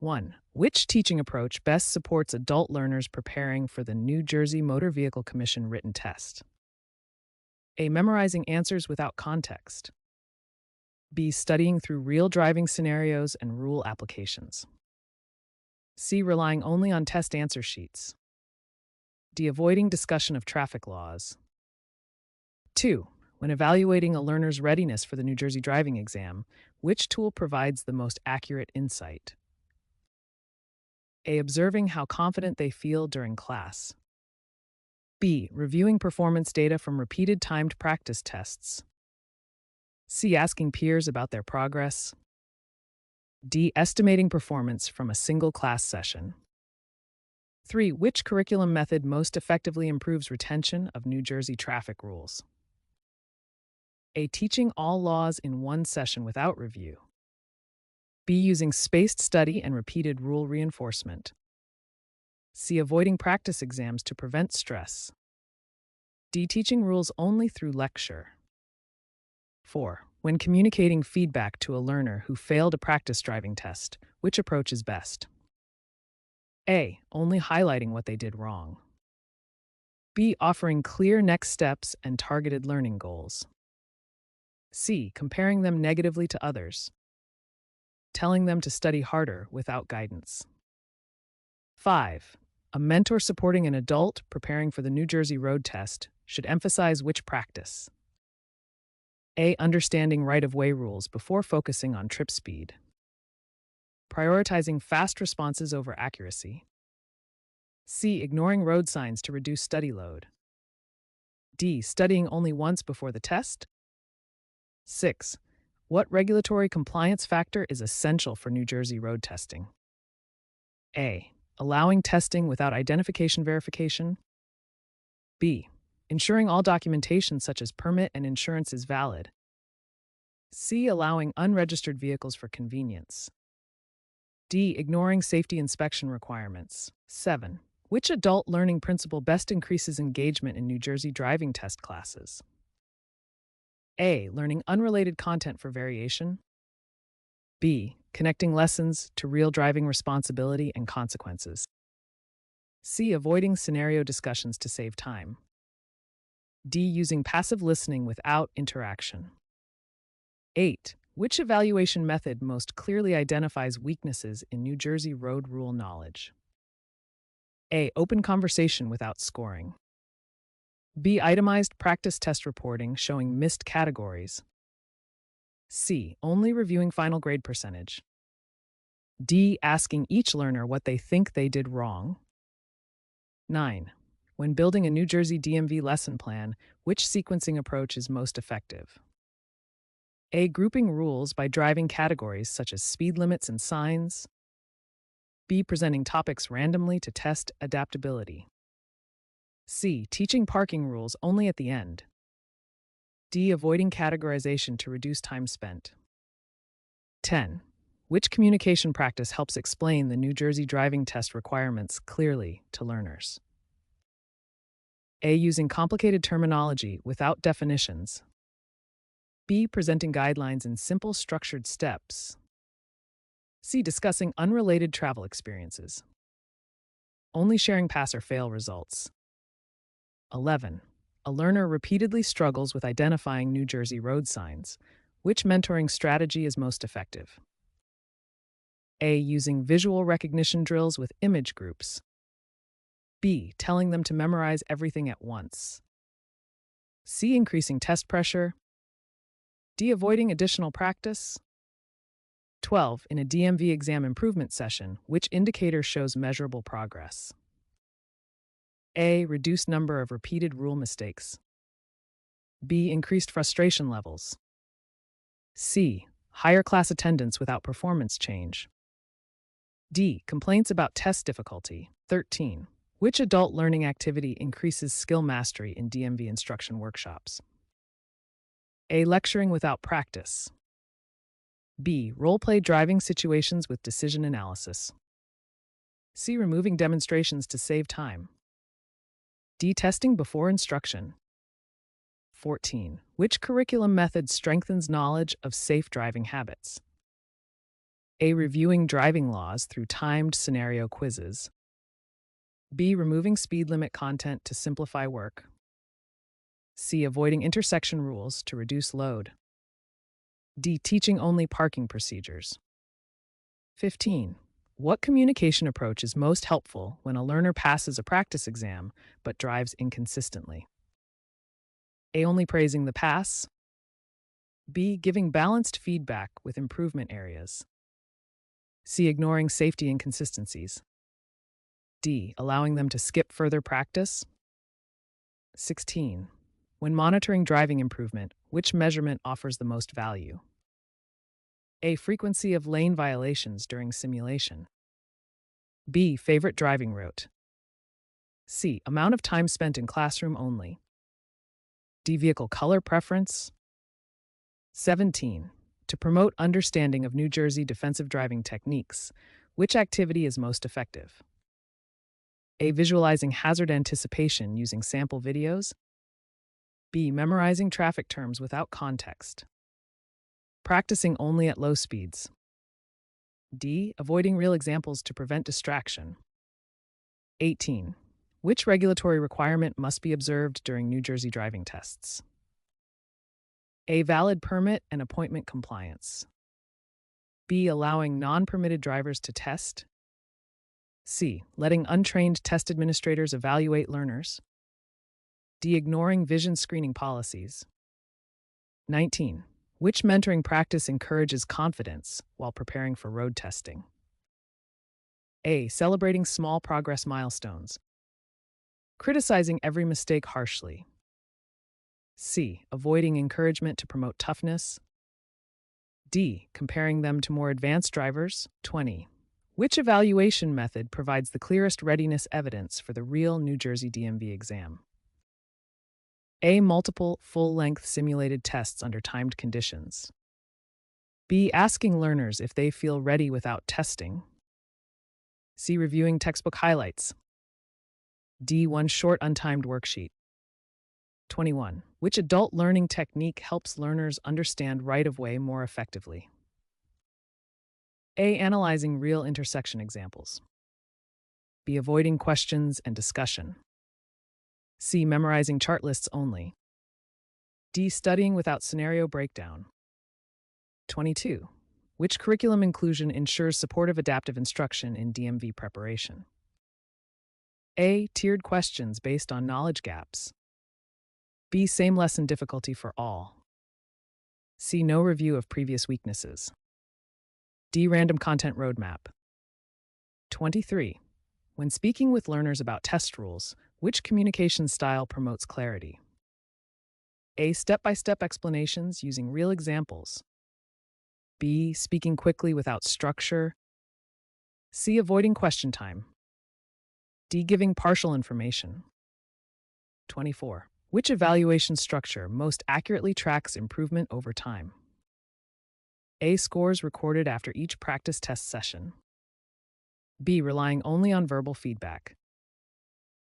1. Which teaching approach best supports adult learners preparing for the New Jersey Motor Vehicle Commission written test? A. Memorizing answers without context. B. Studying through real driving scenarios and rule applications. C. Relying only on test answer sheets. D. Avoiding discussion of traffic laws. 2. When evaluating a learner's readiness for the New Jersey driving exam, which tool provides the most accurate insight? A. Observing how confident they feel during class. B. Reviewing performance data from repeated timed practice tests. C. Asking peers about their progress. D. Estimating performance from a single class session. 3. Which curriculum method most effectively improves retention of New Jersey traffic rules? A. Teaching all laws in one session without review. B. Using spaced study and repeated rule reinforcement. C. Avoiding practice exams to prevent stress. D. Teaching rules only through lecture. 4. When communicating feedback to a learner who failed a practice driving test, which approach is best? A. Only highlighting what they did wrong. B. Offering clear next steps and targeted learning goals. C. Comparing them negatively to others. Telling them to study harder without guidance. 5. A mentor supporting an adult preparing for the New Jersey road test should emphasize which practice? A. Understanding right-of-way rules before focusing on trip speed. Prioritizing fast responses over accuracy. C. Ignoring road signs to reduce study load. D. Studying only once before the test. 6. What regulatory compliance factor is essential for New Jersey road testing? A. Allowing testing without identification verification. B. Ensuring all documentation such as permit and insurance is valid. C. Allowing unregistered vehicles for convenience. D. Ignoring safety inspection requirements. 7. Which adult learning principle best increases engagement in New Jersey driving test classes? A. Learning unrelated content for variation. B. Connecting lessons to real driving responsibility and consequences. C. Avoiding scenario discussions to save time. D. Using passive listening without interaction. 8. Which evaluation method most clearly identifies weaknesses in New Jersey road rule knowledge? A. Open conversation without scoring. B. Itemized practice test reporting showing missed categories. C. Only reviewing final grade percentage. D. Asking each learner what they think they did wrong. 9. When building a New Jersey DMV lesson plan, which sequencing approach is most effective? A. Grouping rules by driving categories such as speed limits and signs. B. Presenting topics randomly to test adaptability. C. Teaching parking rules only at the end. D. Avoiding categorization to reduce time spent. 10. Which communication practice helps explain the New Jersey driving test requirements clearly to learners? A. Using complicated terminology without definitions. B. Presenting guidelines in simple, structured steps. C. Discussing unrelated travel experiences. Only sharing pass or fail results. 11. A learner repeatedly struggles with identifying New Jersey road signs. Which mentoring strategy is most effective? A. Using visual recognition drills with image groups. B. Telling them to memorize everything at once. C. Increasing test pressure. D. Avoiding additional practice. 12. In a DMV exam improvement session, which indicator shows measurable progress? A. Reduced number of repeated rule mistakes. B. Increased frustration levels. C. Higher class attendance without performance change. D. Complaints about test difficulty. 13. Which adult learning activity increases skill mastery in DMV instruction workshops? A. Lecturing without practice. B. Role-play driving situations with decision analysis. C. Removing demonstrations to save time. D. Testing before instruction. 14. Which curriculum method strengthens knowledge of safe driving habits? A. Reviewing driving laws through timed scenario quizzes. B. Removing speed limit content to simplify work. C. Avoiding intersection rules to reduce load. D. Teaching only parking procedures. 15. What communication approach is most helpful when a learner passes a practice exam but drives inconsistently? A. Only praising the pass. B. Giving balanced feedback with improvement areas. C. Ignoring safety inconsistencies. D. Allowing them to skip further practice. 16. When monitoring driving improvement, which measurement offers the most value? A. Frequency of lane violations during simulation. B. Favorite driving route. C. Amount of time spent in classroom only. D. Vehicle color preference. 17. To promote understanding of New Jersey defensive driving techniques, which activity is most effective? A. Visualizing hazard anticipation using sample videos. B. Memorizing traffic terms without context. Practicing only at low speeds. D. Avoiding real examples to prevent distraction. 18. Which regulatory requirement must be observed during New Jersey driving tests? A. Valid permit and appointment compliance. B. Allowing non-permitted drivers to test. C. Letting untrained test administrators evaluate learners. D. Ignoring vision screening policies. 19. Which mentoring practice encourages confidence while preparing for road testing? A. Celebrating small progress milestones. Criticizing every mistake harshly. C. Avoiding encouragement to promote toughness. D. Comparing them to more advanced drivers. 20. Which evaluation method provides the clearest readiness evidence for the real New Jersey DMV exam? A. Multiple, full-length simulated tests under timed conditions. B. Asking learners if they feel ready without testing. C. Reviewing textbook highlights. D. One short untimed worksheet. 21. Which adult learning technique helps learners understand right-of-way more effectively? A. Analyzing real intersection examples. B. Avoiding questions and discussion. C. Memorizing chart lists only. D. Studying without scenario breakdown. 22. Which curriculum inclusion ensures supportive adaptive instruction in DMV preparation? A. Tiered questions based on knowledge gaps. B. Same lesson difficulty for all. C. No review of previous weaknesses. D. Random content roadmap. 23. When speaking with learners about test rules, which communication style promotes clarity? A. Step-by-step explanations using real examples. B. Speaking quickly without structure. C. Avoiding question time. D. Giving partial information. 24. Which evaluation structure most accurately tracks improvement over time? A. Scores recorded after each practice test session. B. Relying only on verbal feedback.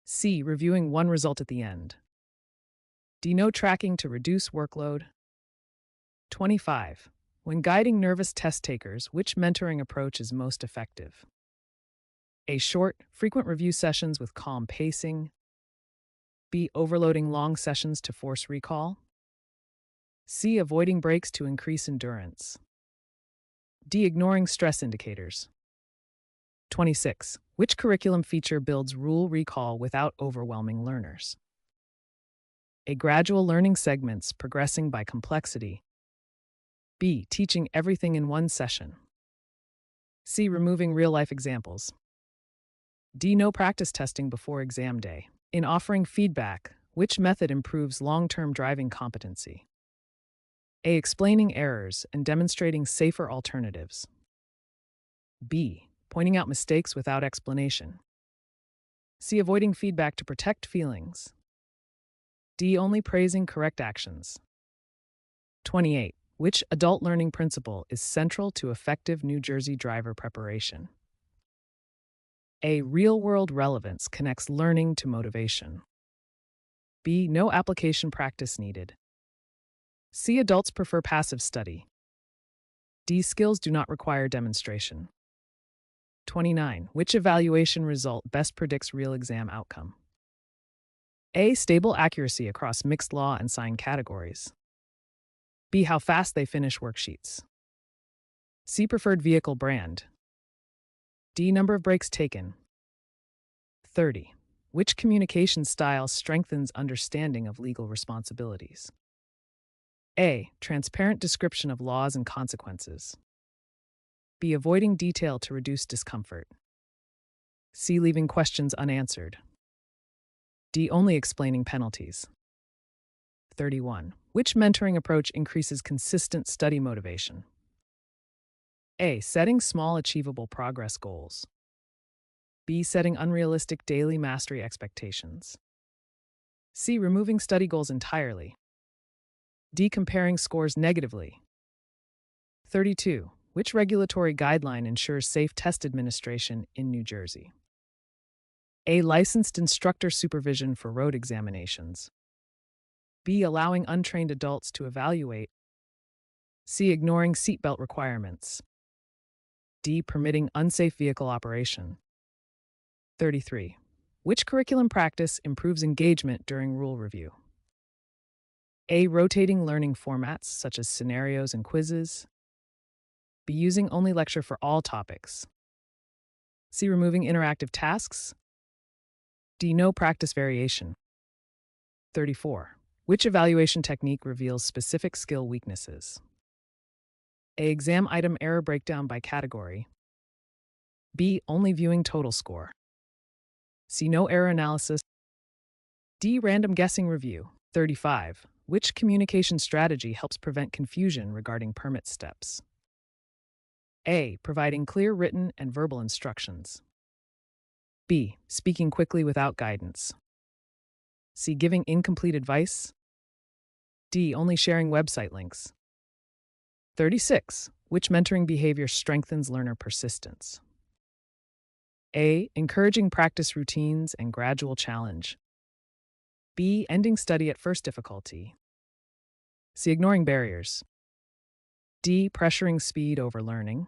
C. Reviewing one result at the end. D. No tracking to reduce workload. 25. When guiding nervous test takers, which mentoring approach is most effective? A. Short, frequent review sessions with calm pacing. B. Overloading long sessions to force recall. C. Avoiding breaks to increase endurance. D. Ignoring stress indicators. 26. Which curriculum feature builds rule recall without overwhelming learners? A. Gradual learning segments progressing by complexity. B. Teaching everything in one session. C. Removing real-life examples. D. No practice testing before exam day. In offering feedback, which method improves long-term driving competency? A. Explaining errors and demonstrating safer alternatives. B. Pointing out mistakes without explanation. C. Avoiding feedback to protect feelings. D. Only praising correct actions. 28. Which adult learning principle is central to effective New Jersey driver preparation? A. Real-world relevance connects learning to motivation. B. No application practice needed. C. Adults prefer passive study. D. Skills do not require demonstration. 29. Which evaluation result best predicts real exam outcome? A. Stable accuracy across mixed law and sign categories. B. How fast they finish worksheets. C. Preferred vehicle brand. D. Number of breaks taken. 30. Which communication style strengthens understanding of legal responsibilities? A. Transparent description of laws and consequences. B. Avoiding detail to reduce discomfort. C. Leaving questions unanswered. D. Only explaining penalties. 31. Which mentoring approach increases consistent study motivation? A. Setting small achievable progress goals. B. Setting unrealistic daily mastery expectations. C. Removing study goals entirely. D. Comparing scores negatively. 32. Which regulatory guideline ensures safe test administration in New Jersey? A. Licensed instructor supervision for road examinations. B. Allowing untrained adults to evaluate. C. Ignoring seatbelt requirements. D. Permitting unsafe vehicle operation. 33. Which curriculum practice improves engagement during rule review? A. Rotating learning formats such as scenarios and quizzes. B. Using only lecture for all topics. C. Removing interactive tasks. D. No practice variation. 34. Which evaluation technique reveals specific skill weaknesses? A. Exam item error breakdown by category. B. Only viewing total score. C. No error analysis. D. Random guessing review. 35. Which communication strategy helps prevent confusion regarding permit steps? A. Providing clear written and verbal instructions. B. Speaking quickly without guidance. C. Giving incomplete advice. D. Only sharing website links. 36. Which mentoring behavior strengthens learner persistence? A. Encouraging practice routines and gradual challenge. B. Ending study at first difficulty. C. Ignoring barriers. D. Pressuring speed over learning.